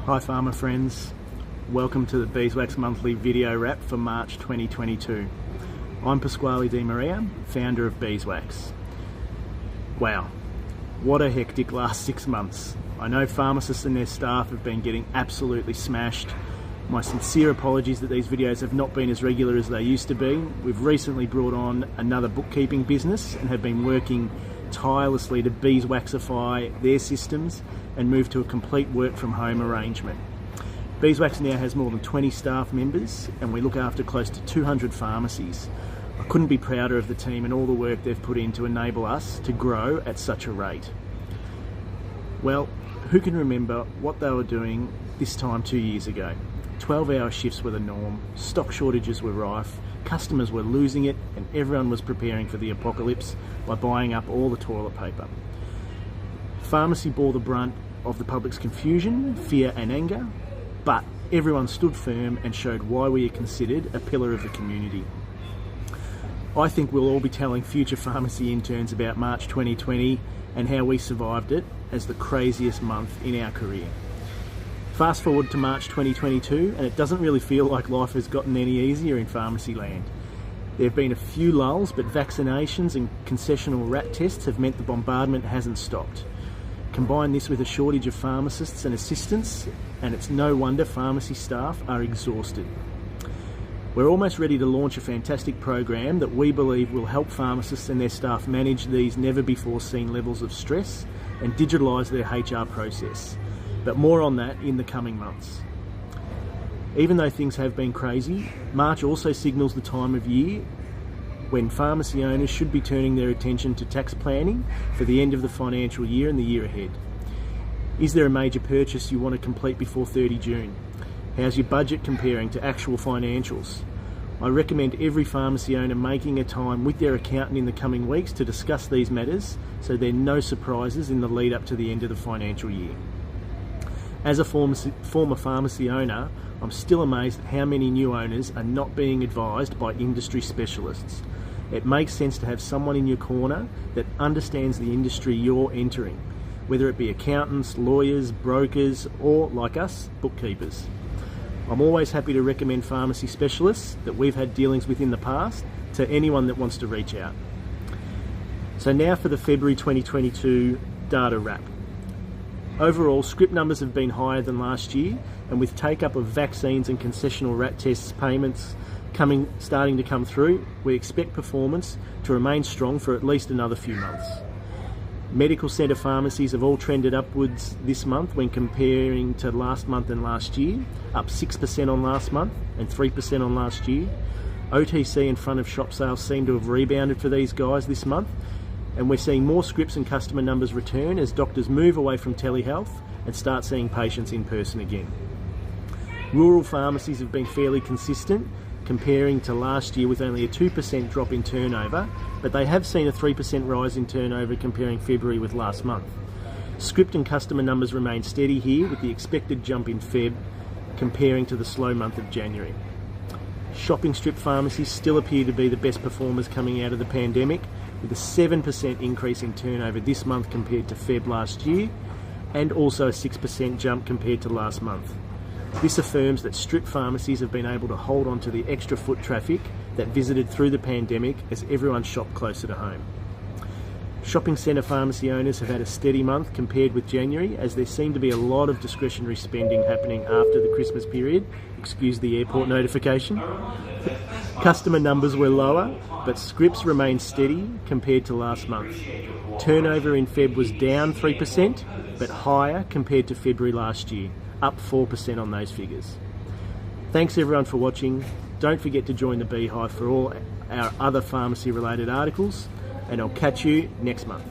Hi farmer friends, welcome to the Beezwax monthly video wrap for March 2022. I'm Pasquale Di Maria, founder of Beezwax. Wow, what a hectic last 6 months. I know pharmacists and their staff have been getting absolutely smashed. My sincere apologies that these videos have not been as regular as they used to be. We've recently brought on another bookkeeping business and have been working tirelessly to beeswaxify their systems and move to a complete work from home arrangement. Beezwax now has more than 20 staff members and we look after close to 200 pharmacies. I couldn't be prouder of the team and all the work they've put in to enable us to grow at such a rate. Well, who can remember what they were doing this time 2 years ago? 12-hour shifts were the norm, stock shortages were rife, customers were losing it, and everyone was preparing for the apocalypse by buying up all the toilet paper. Pharmacy bore the brunt of the public's confusion, fear and anger, but everyone stood firm and showed why we are considered a pillar of the community. I think we'll all be telling future pharmacy interns about March 2020 and how we survived it as the craziest month in our career. Fast forward to March 2022 and it doesn't really feel like life has gotten any easier in pharmacy land. There have been a few lulls, but vaccinations and concessional rat tests have meant the bombardment hasn't stopped. Combine this with a shortage of pharmacists and assistants and it's no wonder pharmacy staff are exhausted. We're almost ready to launch a fantastic program that we believe will help pharmacists and their staff manage these never before seen levels of stress and digitalise their HR process. But more on that in the coming months. Even though things have been crazy, March also signals the time of year when pharmacy owners should be turning their attention to tax planning for the end of the financial year and the year ahead. Is there a major purchase you want to complete before 30 June? How's your budget comparing to actual financials? I recommend every pharmacy owner making a time with their accountant in the coming weeks to discuss these matters so there are no surprises in the lead up to the end of the financial year. As a former pharmacy owner, I'm still amazed at how many new owners are not being advised by industry specialists. It makes sense to have someone in your corner that understands the industry you're entering, whether it be accountants, lawyers, brokers, or, like us, bookkeepers. I'm always happy to recommend pharmacy specialists that we've had dealings with in the past to anyone that wants to reach out. So now for the February 2022 data wrap. Overall, script numbers have been higher than last year, and with take-up of vaccines and concessional rat tests payments starting to come through, we expect performance to remain strong for at least another few months. Medical centre pharmacies have all trended upwards this month when comparing to last month and last year, up 6% on last month and 3% on last year. OTC and front of shop sales seem to have rebounded for these guys this month, and we're seeing more scripts and customer numbers return as doctors move away from telehealth and start seeing patients in person again. Rural pharmacies have been fairly consistent, comparing to last year with only a 2% drop in turnover, but they have seen a 3% rise in turnover comparing February with last month. Script and customer numbers remain steady here with the expected jump in Feb comparing to the slow month of January. Shopping strip pharmacies still appear to be the best performers coming out of the pandemic, with a 7% increase in turnover this month compared to Feb last year, and also a 6% jump compared to last month. This affirms that strip pharmacies have been able to hold on to the extra foot traffic that visited through the pandemic as everyone shopped closer to home. Shopping centre pharmacy owners have had a steady month compared with January, as there seemed to be a lot of discretionary spending happening after the Christmas period. Excuse the airport notification. Customer numbers were lower, but scripts remained steady compared to last month. Turnover in Feb was down 3%, but higher compared to February last year, up 4% on those figures. Thanks everyone for watching. Don't forget to join the Beehive for all our other pharmacy related articles, and I'll catch you next month.